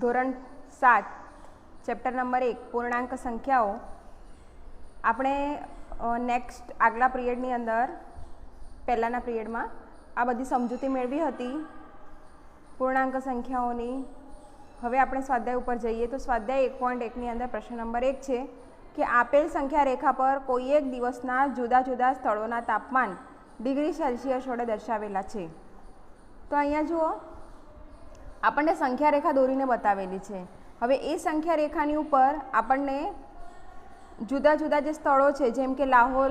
ધોરણ 7 chapter number 1 પૂર્ણાંક સંખ્યાઓ આપણે નેક્સ્ટ આગલા પીરિયડની અંદર પહેલાના પીરિયડમાં આ બધી સમજૂતી મેળવી હતી પૂર્ણાંક સંખ્યાઓની. હવે આપણે સ્વાધ્યાય ઉપર જઈએ તો સ્વાધ્યાય 1.1ની અંદર પ્રશ્ન નંબર 1 છે કે આપેલ સંખ્યા રેખા પર કોઈ એક દિવસના જુદા જુદા સ્થળોના તાપમાન ડિગ્રી સેલ્સિયસ વડે દર્શાવેલા છે. તો અહીંયા જુઓ આપણને સંખ્યા રેખા દોરીને બતાવેલી છે. હવે એ સંખ્યા રેખાની ઉપર આપણને જુદા જુદા જે સ્થળો છે જેમ કે લાહોર,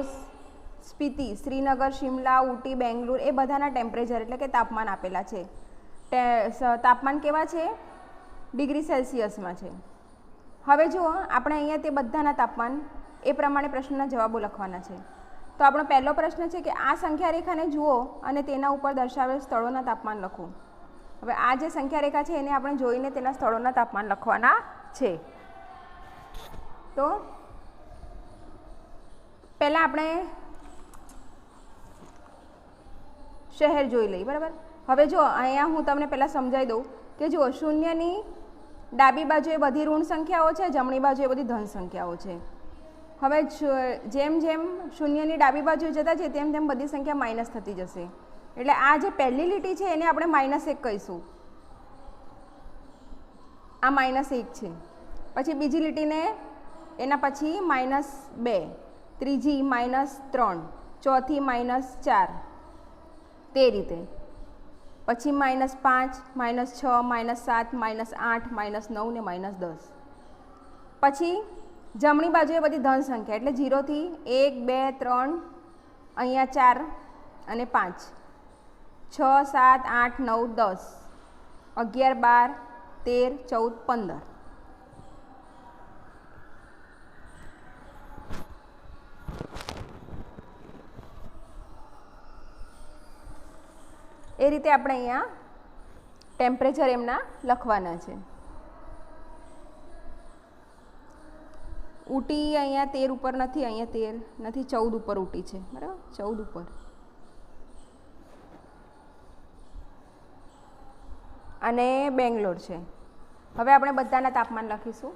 સ્પીતિ, શ્રીનગર, શિમલા, ઉટી, બેંગલુરુ એ બધાના ટેમ્પરેચર એટલે કે તાપમાન આપેલા છે. તાપમાન કેવા છે? ડિગ્રી સેલ્સિયસમાં છે. હવે જુઓ આપણે અહીંયા તે બધાના તાપમાન એ પ્રમાણે પ્રશ્નના જવાબો લખવાના છે. તો આપણો પહેલો પ્રશ્ન છે કે આ સંખ્યા રેખાને જુઓ અને તેના ઉપર દર્શાવેલ સ્થળોના તાપમાન લખો. હવે આ જે સંખ્યા રેખા છે એને આપણે જોઈને તેના સ્થળોના તાપમાન લખવાના છે. તો પહેલાં આપણે શહેર જોઈ લઈએ, બરાબર. હવે જો અહીંયા હું તમને પહેલાં સમજાવી દઉં કે જુઓ શૂન્યની ડાબી બાજુએ બધી ઋણ સંખ્યાઓ છે, જમણી બાજુએ બધી ધન સંખ્યાઓ છે. હવે જેમ જેમ શૂન્યની ડાબી બાજુએ જતા છે તેમ તેમ બધી સંખ્યા માઇનસ થતી જશે. એટલે આ જે પહેલી લીટી છે એને આપણે -1 કહીશું. આ -1 છે. પછી બીજી લીટીને એના પછી -2, ત્રીજી -3, ચોથી -4, તે રીતે. પછી -5, -6, -7, -8, -9 ને -10. પછી જમણી બાજુએ બધી ધન સંખ્યા એટલે 0 થી 1, 2, 3, અહીંયા 4 અને 5, 6, 7, 8, 9, 10, 11, 12, 13, 14, 15. એ રીતે આપણે અહીંયા ટેમ્પરેચર એમના લખવાના છે. ઉટી અહીંયા 13 ઉપર નથી, અહીંયા 13 નથી, 14 ઉપર ઉટી છે, બરાબર, 14 ઉપર. અને બેંગ્લોર છે. હવે આપણે બધાના તાપમાન લખીશું.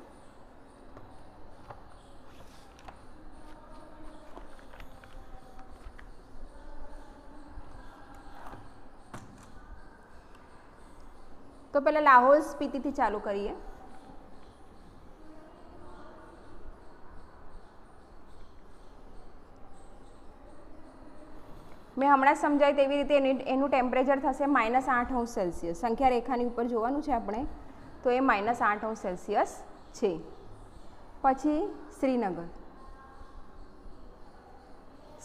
તો પહેલાં લાહોર સ્પીતિથી ચાલુ કરીએ. મેં હમણાં સમજાય તેવી રીતે એનું ટેમ્પરેચર થશે -8°C. સંખ્યા રેખાની ઉપર જોવાનું છે આપણે, તો એ -8°C છે. પછી શ્રીનગર.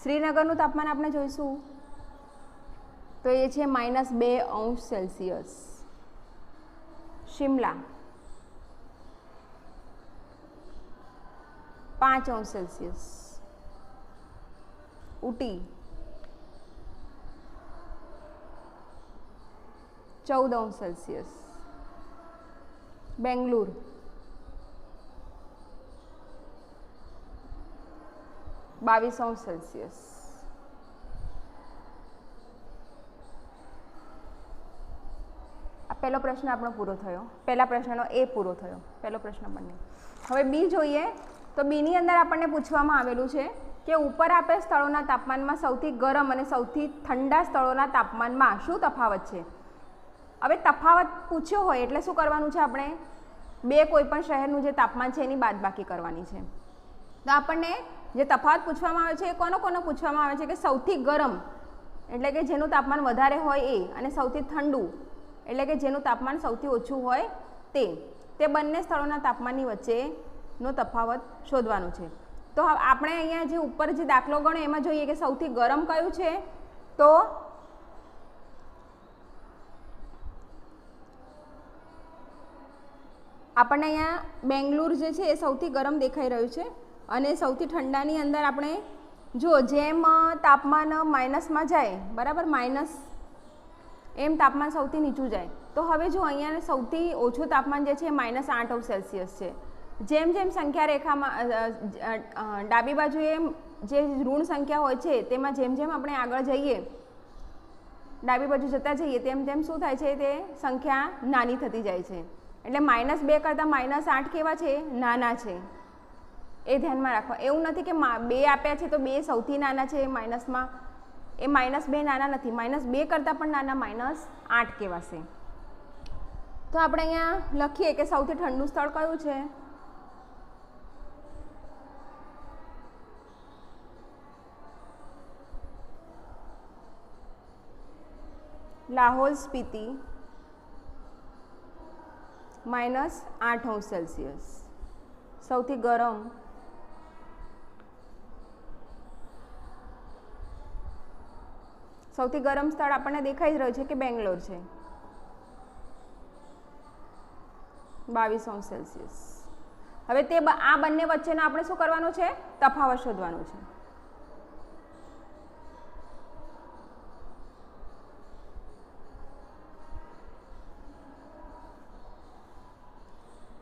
શ્રીનગરનું તાપમાન આપણે જોઈશું તો એ છે -2°C. Shimla 5°C. Ooty 14°C. Bengaluru 22°C. આ પહેલો પ્રશ્ન આપણો પૂરો થયો. પહેલા પ્રશ્નનો એ પૂરો થયો, પહેલો પ્રશ્ન બંને. હવે બી જોઈએ તો બીની અંદર આપણને પૂછવામાં આવેલું છે કે ઉપર આપેલ સ્થળોના તાપમાનમાં સૌથી ગરમ અને સૌથી ઠંડા સ્થળોના તાપમાનમાં શું તફાવત છે. હવે તફાવત પૂછ્યો હોય એટલે શું કરવાનું છે? આપણે બે કોઈપણ શહેરનું જે તાપમાન છે એની બાદબાકી કરવાની છે. તો આપણને જે તફાવત પૂછવામાં આવે છે એ કોનો પૂછવામાં આવે છે કે સૌથી ગરમ એટલે કે જેનું તાપમાન વધારે હોય એ, અને સૌથી ઠંડુ એટલે કે જેનું તાપમાન સૌથી ઓછું હોય તે બંને સ્થળોના તાપમાનની વચ્ચેનો તફાવત શોધવાનું છે. તો આપણે અહીંયા જે ઉપર જે દાખલો ગણ્યો એમાં જોઈએ કે સૌથી ગરમ કયું છે, તો આપણને અહીંયા બેંગ્લુરુ જે છે એ સૌથી ગરમ દેખાઈ રહ્યું છે. અને સૌથી ઠંડાની અંદર આપણે જો જેમ તાપમાન માઇનસમાં જાય, બરાબર, માઇનસ એમ તાપમાન સૌથી નીચું જાય. તો હવે જો અહીંયા સૌથી ઓછું તાપમાન જે છે એ -8°C છે. જેમ જેમ સંખ્યા રેખામાં ડાબી બાજુએ જે ઋણ સંખ્યા હોય છે તેમાં જેમ જેમ આપણે આગળ જઈએ ડાબી બાજુ જતા જઈએ તેમ તેમ શું થાય છે, તે સંખ્યા નાની થતી જાય છે. એટલે -2 કરતાં -8 કેવા છે? નાના છે, એ ધ્યાનમાં રાખવા. એવું નથી કે 2 આપ્યા છે તો 2 સૌથી નાના છે માઇનસમાં, એ -2 નાના નથી, -2 કરતાં પણ નાના -8 કહેવાશે. તો આપણે અહીંયા લખીએ કે સૌથી ઠંડુ સ્થળ કયું છે? લાહોલ સ્પીતિ -8°C. સૌથી ગરમ સ્થળ આપણને દેખાઈ જ રહ્યું છે કે બેંગ્લોર છે, 22°C. હવે તે આ બંને વચ્ચેનો આપણે શું કરવાનું છે? તફાવત શોધવાનો છે.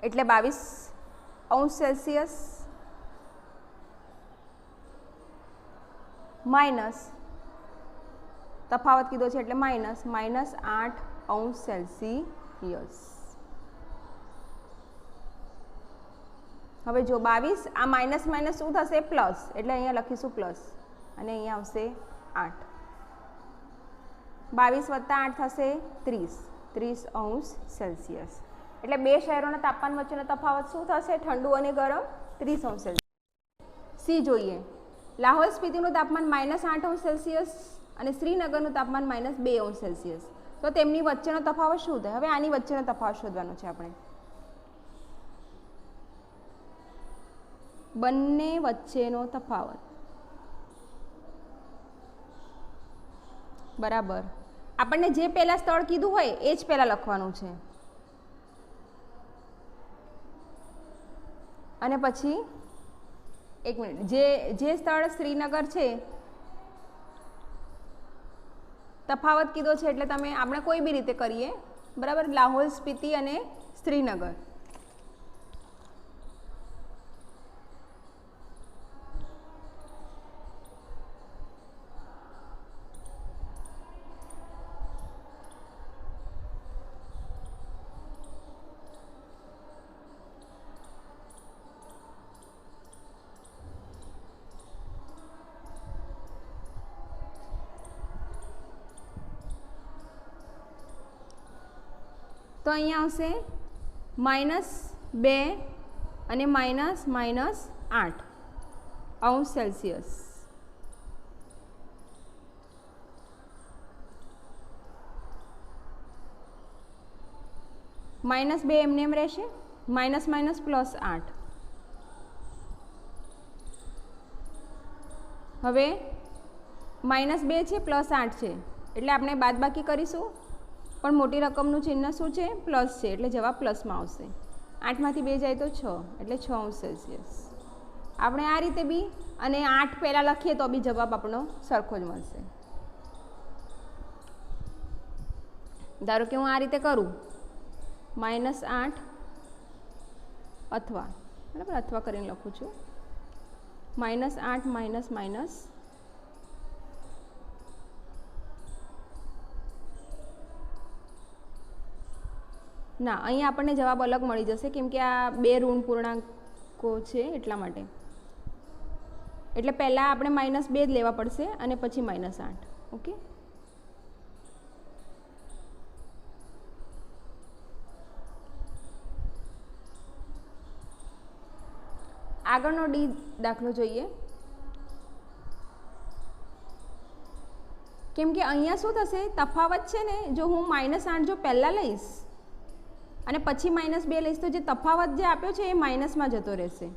એટલે 22°C માઇનસ તફાવત કીધો છે એટલે -8°C. હવે જો 22 આ માઇનસ માઇનસ શું થશે? પ્લસ, એટલે અહીંયા લખીશું પ્લસ અને અહીંયા આવશે 8. 22 + 8 થશે 30°C. એટલે બે શહેરોના તાપમાન વચ્ચેનો તફાવત શું થશે? ઠંડુ અને ગરમ 30°C. સી જોઈએ. લાહોલ સ્પીતિનું તાપમાન -8°C અને શ્રીનગરનું તાપમાન -2°C. તો તેમની વચ્ચેનો તફાવત શું થાય? હવે આની વચ્ચેનો તફાવત શોધવાનો છે આપણે. બંને વચ્ચેનો તફાવત બરાબર આપણને જે પહેલા સ્થળ કીધું હોય એ જ પહેલા લખવાનું છે અને પછી એક મિનિટ, જે સ્થળ શ્રીનગર છે તફાવત કીધો છે એટલે આપણે કોઈ બી રીતે કરીએ બરાબર. લાહોલ સ્પીતિ અને શ્રીનગર તો અહીંયા આવશે -2 અને -8°C. -2 એમને એમ રહેશે, માઇનસ +8. હવે -2 છે +8 છે એટલે આપણે બાદબાકી કરીશું, પણ મોટી રકમનું ચિહ્ન શું છે? પ્લસ છે, એટલે જવાબ પ્લસમાં આવશે. 8 માંથી 2 જાય તો 6, એટલે 6°C. આપણે આ રીતે બી અને 8 પહેલાં લખીએ તો બી જવાબ આપણો સરખો જ મળશે. ધારો કે હું આ રીતે કરું -8 અથવા બરાબર અથવા કરીને લખું છું -8 ના, અહીંયા આપણને જવાબ અલગ મળી જશે કેમ કે આ બે ઋણ પૂર્ણાંકો છે એટલા માટે. એટલે પહેલાં આપણે -2 જ લેવા પડશે અને પછી -8. ઓકે, આગળનો ડી દાખલો જોઈએ. કેમ કે અહીંયા શું થશે? તફાવત છે ને, જો હું -8 જો પહેલાં લઈશ અને પછી -2 લઈશ તો જે તફાવત જે આપ્યો છે એ માઇનસમાં જતો રહેશે,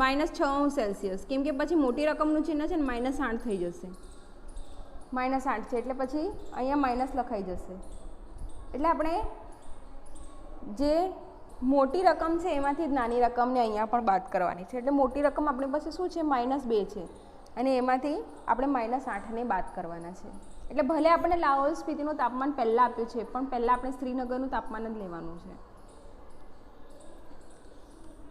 -6°C. કેમ કે પછી મોટી રકમનું ચિહ્ન છે ને -8 થઈ જશે, -8 છે એટલે પછી અહીંયા માઇનસ લખાઈ જશે. એટલે આપણે જે મોટી રકમ છે એમાંથી જ નાની રકમને અહીંયા પણ બાદ કરવાની છે. એટલે મોટી રકમ આપણી પાસે શું છે? -2 છે અને એમાંથી આપણે -8ને બાદ કરવાના છે. એટલે ભલે આપણે લાહોલ સ્પીતિનું તાપમાન પહેલાં આપ્યું છે પણ પહેલાં આપણે શ્રીનગરનું તાપમાન જ લેવાનું છે.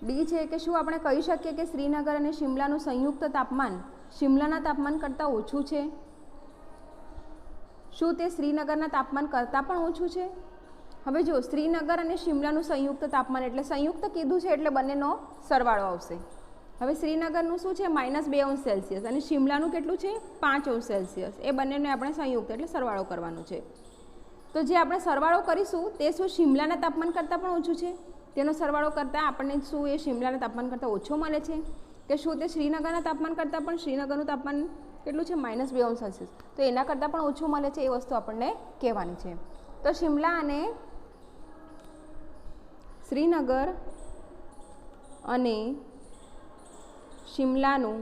ડી છે કે શું આપણે કહી શકીએ કે શ્રીનગર અને શિમલાનું સંયુક્ત તાપમાન શિમલાના તાપમાન કરતાં ઓછું છે? શું તે શ્રીનગરના તાપમાન કરતાં પણ ઓછું છે? હવે જો શ્રીનગર અને શિમલાનું સંયુક્ત તાપમાન એટલે સંયુક્ત કીધું છે એટલે બંનેનો સરવાળો આવશે. હવે શ્રીનગરનું શું છે -2°C અને શિમલાનું કેટલું છે 5°C. એ બંનેને આપણે સંયુક્ત એટલે સરવાળો કરવાનો છે. તો જે આપણે સરવાળો કરીશું તે શું શિમલાના તાપમાન કરતાં પણ ઓછું છે? તેનો સરવાળો કરતાં આપણને શું એ શિમલાના તાપમાન કરતાં ઓછો મળે છે કે શું તે શ્રીનગરના તાપમાન કરતાં પણ શ્રીનગરનું તાપમાન કેટલું છે -2°C, તો એના કરતાં પણ ઓછું મળે છે એ વસ્તુ આપણને કહેવાની છે. તો શિમલા અને શ્રીનગર અને શિમલાનું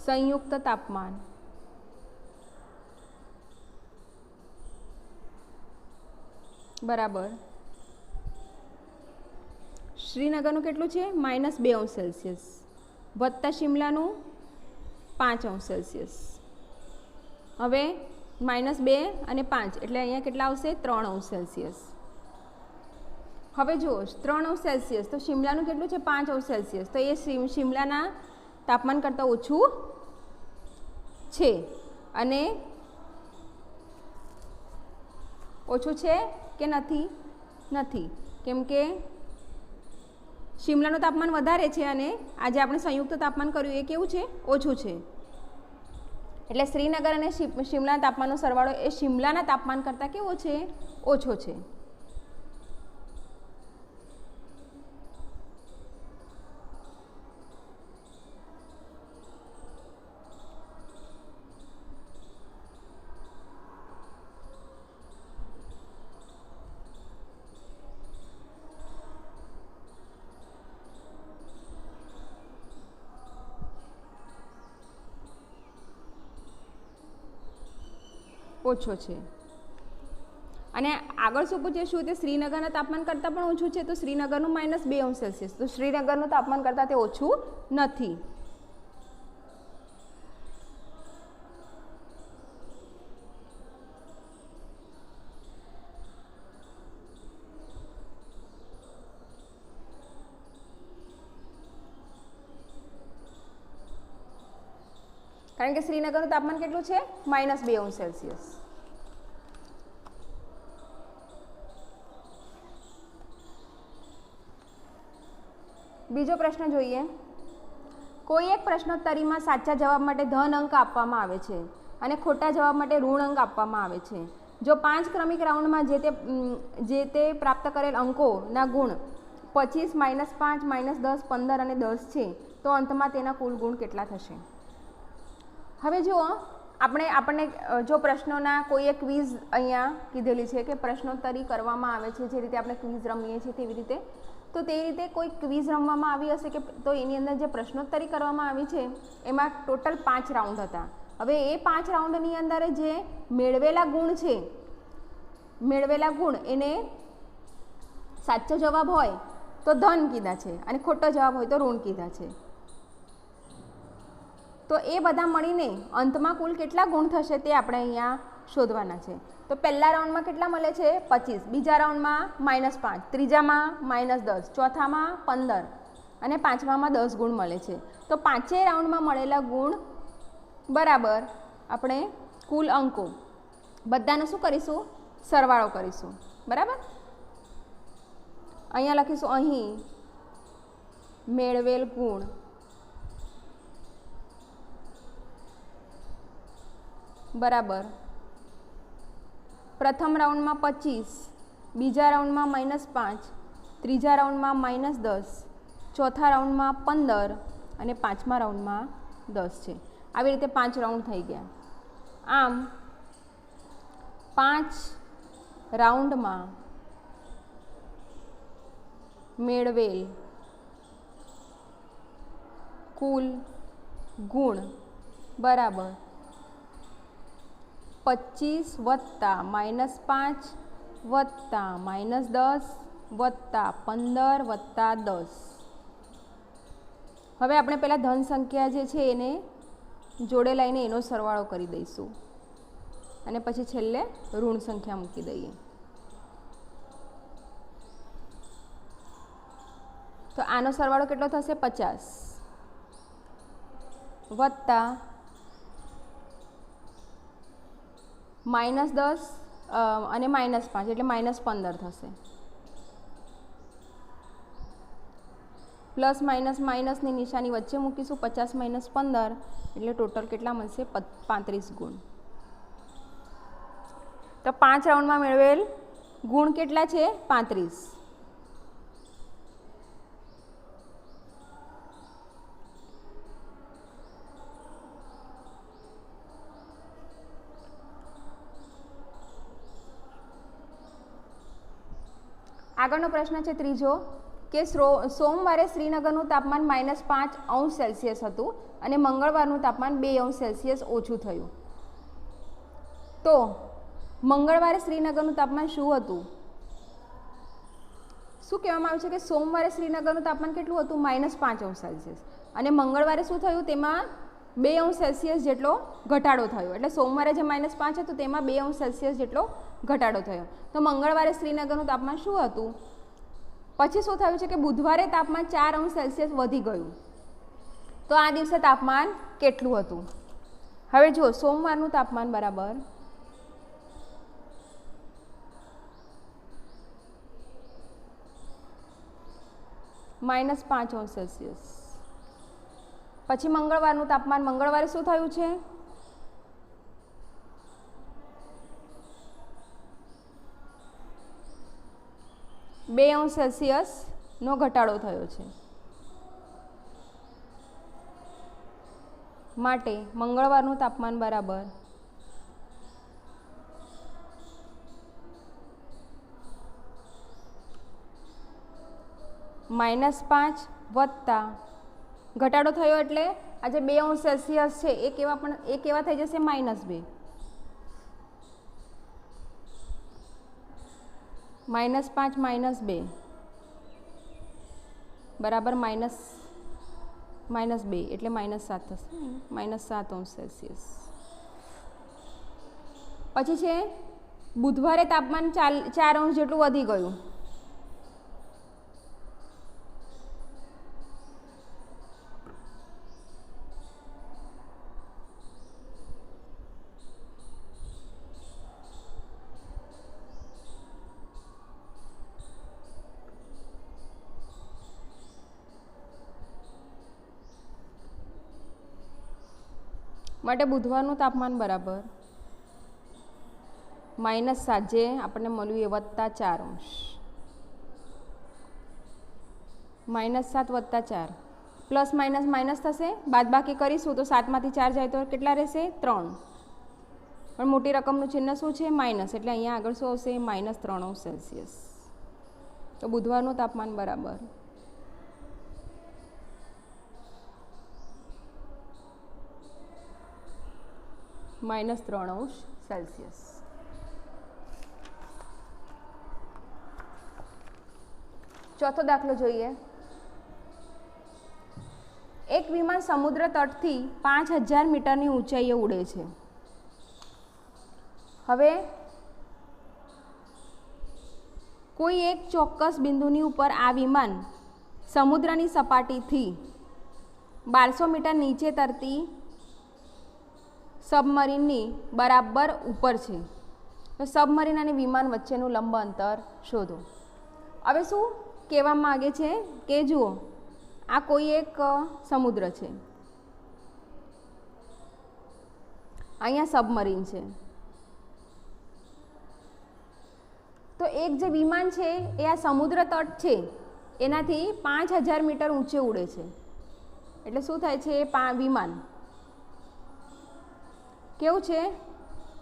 સંયુક્ત તાપમાન બરાબર શ્રીનગરનું કેટલું છે -2°C વત્તા શિમલાનું 5°C. હવે -2 અને 5 એટલે અહીંયા કેટલા આવશે 3°C. હવે જુઓ 3°C તો શિમલાનું કેટલું છે 5°C, તો એ શિમલાના તાપમાન કરતાં ઓછું છે. અને ઓછું છે કે નથી કેમ કે શિમલાનું તાપમાન વધારે છે અને આજે આપણે સંયુક્ત તાપમાન કર્યું એ કેવું છે ઓછું છે. એટલે શ્રીનગર અને શિમલાના તાપમાનનો સરવાળો એ શિમલાના તાપમાન કરતાં કેવો છે ઓછો છે. ઓછો છે. અને આગળ શું પૂછીશું તે શ્રીનગરના તાપમાન કરતાં પણ ઓછું છે, તો શ્રીનગરનું -2°C, તો શ્રીનગરનું તાપમાન કરતાં તે ઓછું નથી. કારણ કે શ્રીનગરનું તાપમાન કેટલું છે -2°C. બીજો પ્રશ્ન જોઈએ. કોઈ એક પ્રશ્નોત્તરીમાં સાચા જવાબ માટે ધન અંક આપવામાં આવે છે અને ખોટા જવાબ માટે ઋણ અંક આપવામાં આવે છે. જો 5 ક્રમિક રાઉન્ડમાં જે તે પ્રાપ્ત કરેલ અંકોના ગુણ 25, -5, -10, 15 અને 10 છે તો અંતમાં તેના કુલ ગુણ કેટલા થશે? હવે જુઓ આપણને જો પ્રશ્નોના કોઈ એક ક્વિઝ અહીંયા કીધેલી છે કે પ્રશ્નોત્તરી કરવામાં આવે છે, જે રીતે આપણે ક્વિઝ રમીએ છીએ તેવી રીતે, તો તે રીતે કોઈ ક્વિઝ રમવામાં આવી હશે કે તો એની અંદર જે પ્રશ્નોત્તરી કરવામાં આવી છે એમાં ટોટલ 5 રાઉન્ડ હતા. હવે એ 5 રાઉન્ડની અંદર જે મેળવેલા ગુણ છે, મેળવેલા ગુણ એને સાચો જવાબ હોય તો ધન કીધા છે અને ખોટો જવાબ હોય તો ઋણ કીધા છે. તો એ બધા મળીને અંતમાં કુલ કેટલા ગુણ થશે તે આપણે અહીંયા શોધવાના છે. તો પહેલા રાઉન્ડમાં કેટલા મળે છે 25, બીજા રાઉન્ડમાં -5, ત્રીજામાં -10, ચોથામાં 15 અને પાંચમામાં 10 ગુણ મળે છે. તો પાંચેય રાઉન્ડમાં મળેલા ગુણ બરાબર આપણે કુલ અંકો બધાનો શું કરીશું સરવાળો કરીશું. બરાબર અહીંયા લખીશું અહીં મેળવેલ ગુણ બરાબર પ્રથમ રાઉન્ડમાં 25, બીજા રાઉન્ડમાં -5, ત્રીજા રાઉન્ડમાં -10, ચોથા રાઉન્ડમાં 15 અને પાંચમા રાઉન્ડમાં 10 છે. આવી રીતે 5 રાઉન્ડ થઈ ગયા. આમ 5 રાઉન્ડમાં મેળવેલ કુલ ગુણ બરાબર 25 વત્તા -5 વત્તા -10 વત્તા 15 વત્તા 10. હવે આપણે પહેલાં ધન સંખ્યા જે છે એને જોડે લઈને એનો સરવાળો કરી દઈશું અને પછી છેલ્લે ઋણ સંખ્યા મૂકી દઈએ. તો આનો સરવાળો કેટલો થશે 50 વત્તા -10 અને -5 એટલે -15 થશે. પ્લસ માઇનસ માઇનસની નિશાની વચ્ચે મૂકીશું. 50 - 15 એટલે ટોટલ કેટલા મળશે? 35 ગુણ. તો 5 રાઉન્ડમાં મેળવેલ ગુણ કેટલા છે? 35. આગળનો પ્રશ્ન છે ત્રીજો કે સોમવારે શ્રીનગરનું તાપમાન -5° હતું અને મંગળવારનું તાપમાન 2° ઓછું થયું. તો મંગળવારે શ્રીનગરનું તાપમાન શું હતું? શું કહેવામાં આવ્યું છે કે સોમવારે શ્રીનગરનું તાપમાન કેટલું હતું? -5° અને મંગળવારે શું થયું? તેમાં 2° જેટલો ઘટાડો થયો. એટલે સોમવારે જે -5 હતું તેમાં 2° જેટલો ઘટાડો થયો. તો મંગળવારે શ્રીનગરનું તાપમાન શું હતું? પછી શું થયું છે કે બુધવારે તાપમાન 4° વધી ગયું. તો આ દિવસે તાપમાન કેટલું હતું? હવે જુઓ, સોમવારનું તાપમાન બરાબર -5°. પછી મંગળવારનું તાપમાન, મંગળવારે શું થયું છે? -2° ઘટાડો થયો છે. માટે મંગળવારનું તાપમાન બરાબર -5 વત્તા ઘટાડો થયો એટલે આ જે 2° છે એ કેવા થઈ જશે? -2. -5 - 2 બરાબર -2 એટલે -7 થશે. -7°. પછી છે બુધવારે તાપમાન 4° જેટલું વધી ગયું. માટે બુધવારનું તાપમાન બરાબર -7 જે આપણને મળ્યું એ +4°. -7 + 4 પ્લસ માઇનસ માઇનસ થશે. બાદબાકી કરીશું તો 7માંથી 4 જાય તો કેટલા રહેશે? 3. પણ મોટી રકમનું ચિહ્ન શું છે? માઇનસ. એટલે અહીંયા આગળ શું આવશે? -3°. તો બુધવારનું તાપમાન બરાબર -3°. ચોથો દાખલો જોઈએ. એક વિમાન સમુદ્ર તટથી 5000 મીટરની ઊંચાઈએ ઉડે છે. હવે કોઈ એક ચોક્કસ બિંદુની ઉપર આ વિમાન સમુદ્રની સપાટીથી 1200 મીટર નીચે તરતી સબમરીનની બરાબર ઉપર છે. તો સબમરીન અને વિમાન વચ્ચેનું લંબ અંતર શોધો. હવે શું કહેવા માગે છે કે જુઓ, આ કોઈ એક સમુદ્ર છે, અહીંયા સબમરીન છે. તો એક જે વિમાન છે એ આ સમુદ્ર તટ છે એનાથી 5000 મીટર ઊંચે ઉડે છે. એટલે શું થાય છે? એ વિમાન કેવું છે?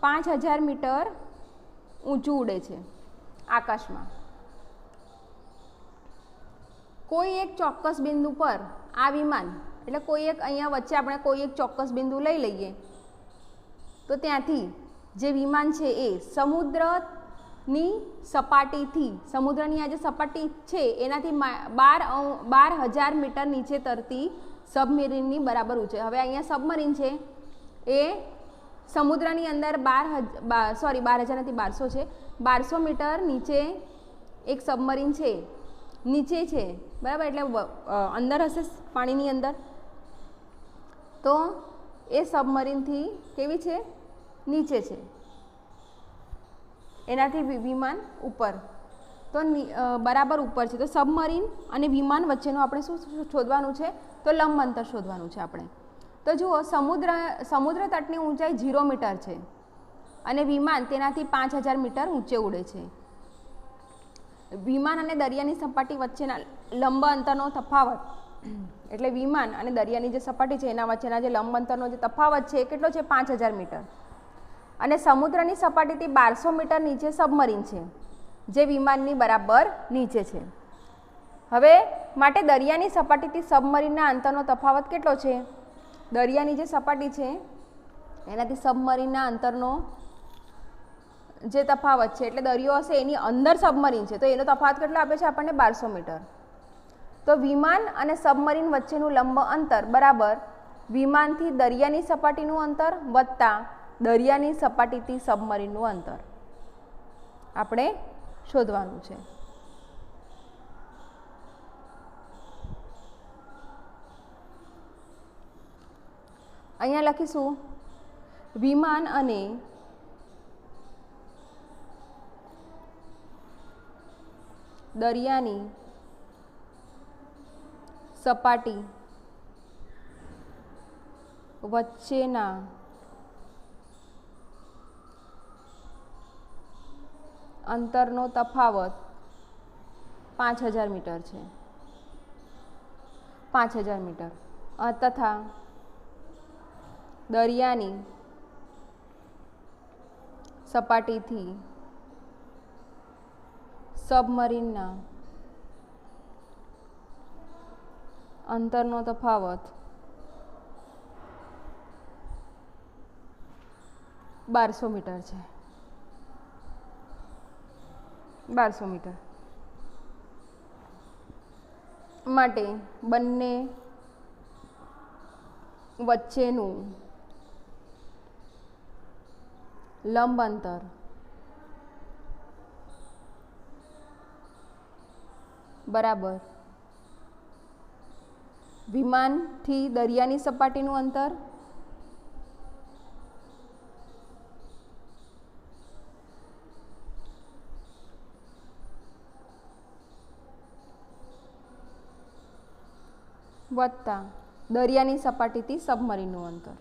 5000 મીટર ઊંચું ઉડે છે આકાશમાં. કોઈ એક ચોક્કસ બિંદુ પર આ વિમાન, એટલે કોઈ એક અહીંયા વચ્ચે આપણે કોઈ એક ચોક્કસ બિંદુ લઈ લઈએ તો ત્યાંથી જે વિમાન છે એ સમુદ્રની સપાટીથી, સમુદ્રની આ જે સપાટી છે એનાથી 12000 મીટર નીચે તરતી સબમરીનની બરાબર ઊંચે. હવે અહીંયા સબમરીન છે એ સમુદ્રની અંદર 1200 નથી 1200 છે. 1200 મીટર નીચે એક સબમરીન છે, નીચે છે બરાબર. એટલે અંદર હશે પાણીની અંદર. તો એ સબમરીનથી કેવી છે? નીચે છે. એનાથી વિમાન ઉપર, તો બરાબર ઉપર છે. તો સબમરીન અને વિમાન વચ્ચેનું આપણે શું શોધવાનું છે? તો લંબ અંતર શોધવાનું છે આપણે. તો જુઓ, સમુદ્ર તટની ઊંચાઈ 0 મીટર છે અને વિમાન તેનાથી 5000 મીટર ઊંચે ઉડે છે. વિમાન અને દરિયાની સપાટી વચ્ચેના લંબ અંતરનો તફાવત, એટલે વિમાન અને દરિયાની જે સપાટી છે એના વચ્ચેના જે લંબ અંતરનો જે તફાવત છે એ કેટલો છે? 5000 મીટર. અને સમુદ્રની સપાટીથી 1200 મીટર નીચે સબમરીન છે, જે વિમાનની બરાબર નીચે છે. હવે માટે દરિયાની સપાટીથી સબમરીનના અંતરનો તફાવત કેટલો છે? દરિયાની જે સપાટી છે એનાથી સબમરીનના અંતરનો જે તફાવત છે, એટલે દરિયો હશે એની અંદર સબમરીન છે, તો એનો તફાવત કેટલો આપે છે આપણને? 1200 મીટર. તો વિમાન અને સબમરીન વચ્ચેનું લંબ અંતર બરાબર વિમાનથી દરિયાની સપાટીનું અંતર વત્તા દરિયાની સપાટીથી સબમરીનનું અંતર આપણે શોધવાનું છે. અહીંયા લખીશું વિમાન અને દરિયાની સપાટી વચ્ચેના અંતરનો તફાવત 5000 મીટર છે. 5000 મીટર તથા દરિયાની સપાટીથી સબમરીનના અંતરનો તફાવત 1200 મીટર છે. 1200 મીટર માટે બંને વચ્ચેનું લંબ અંતર બરાબર વિમાનથી દરિયાની સપાટીનું અંતર વત્તા દરિયાની સપાટીથી સબમરીનનું અંતર.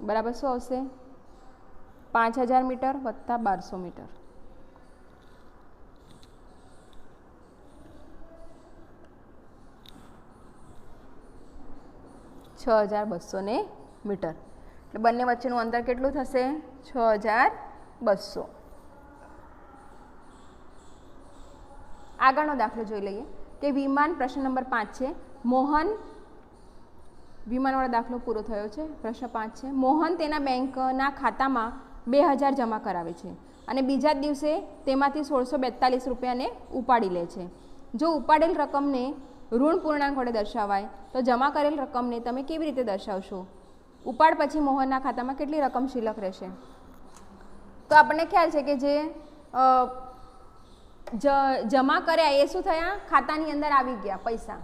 બરાબર શું આવશે? 5000 મીટર વત્તા 1200 મીટર. મીટર. એટલે બંને વચ્ચેનું અંતર કેટલું થશે? 6200. આગળનો દાખલો જોઈ લઈએ કે વિમાન, પ્રશ્ન નંબર 5 છે. મોહન, વિમાનવાળો દાખલો પૂરો થયો છે. પ્રશ્ન 5 છે. મોહન તેના બેંકના ખાતામાં 2000 જમા કરાવે છે અને બીજા જ દિવસે તેમાંથી 1642 રૂપિયાને ઉપાડી લે છે. જો ઉપાડેલ રકમને ઋણ પૂર્ણાંક વડે દર્શાવાય તો જમા કરેલ રકમને તમે કેવી રીતે દર્શાવશો? ઉપાડ પછી મોહનના ખાતામાં કેટલી રકમ શિલ્લક રહેશે? તો આપણને ખ્યાલ છે કે જે જમા કર્યા એ શું થયા? ખાતાની અંદર આવી ગયા પૈસા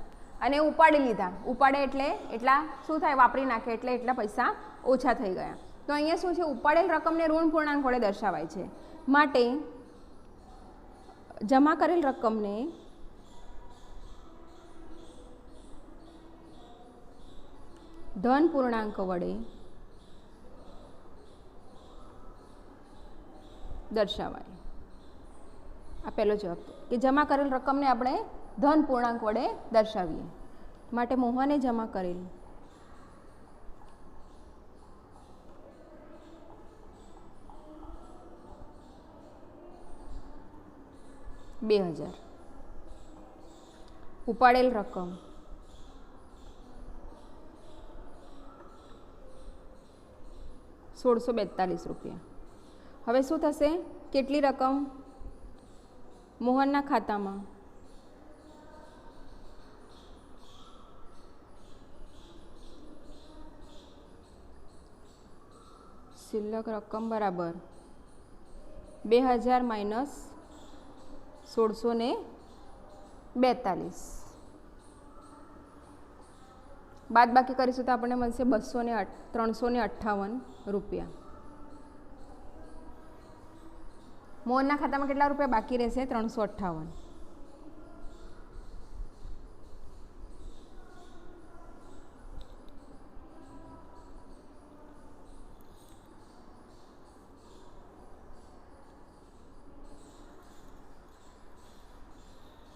અને ઉપાડી લીધા. ઉપાડે એટલે એટલા શું થાય? વાપરી નાખે એટલે એટલા પૈસા ઓછા થઈ ગયા. તો અહીંયા શું છે? ઉપાડેલ રકમને ઋણ પૂર્ણાંક વડે દર્શાવાય છે. માટે જમા કરેલ રકમને ધન પૂર્ણાંક વડે દર્શાવાય. આ પહેલો જવાબ કે જમા કરેલ રકમને આપણે ધન પૂર્ણાંક વડે દર્શાવીએ. માટે મોહને જમા કરેલ $2000, ઉપાડેલ રકમ ₹1642. હવે શું થશે? કેટલી રકમ મોહનના ખાતામાં? શિલ્લક રકમ બરાબર 2000 માઇનસ 1642 બાદ બાકી કરીશું તો આપણને મળશે 358 રૂપિયા. મોહનના ખાતામાં કેટલા રૂપિયા બાકી રહેશે? 358.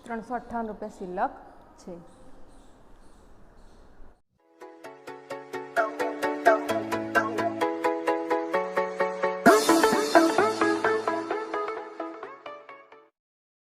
₹358 શિલ્લક છે.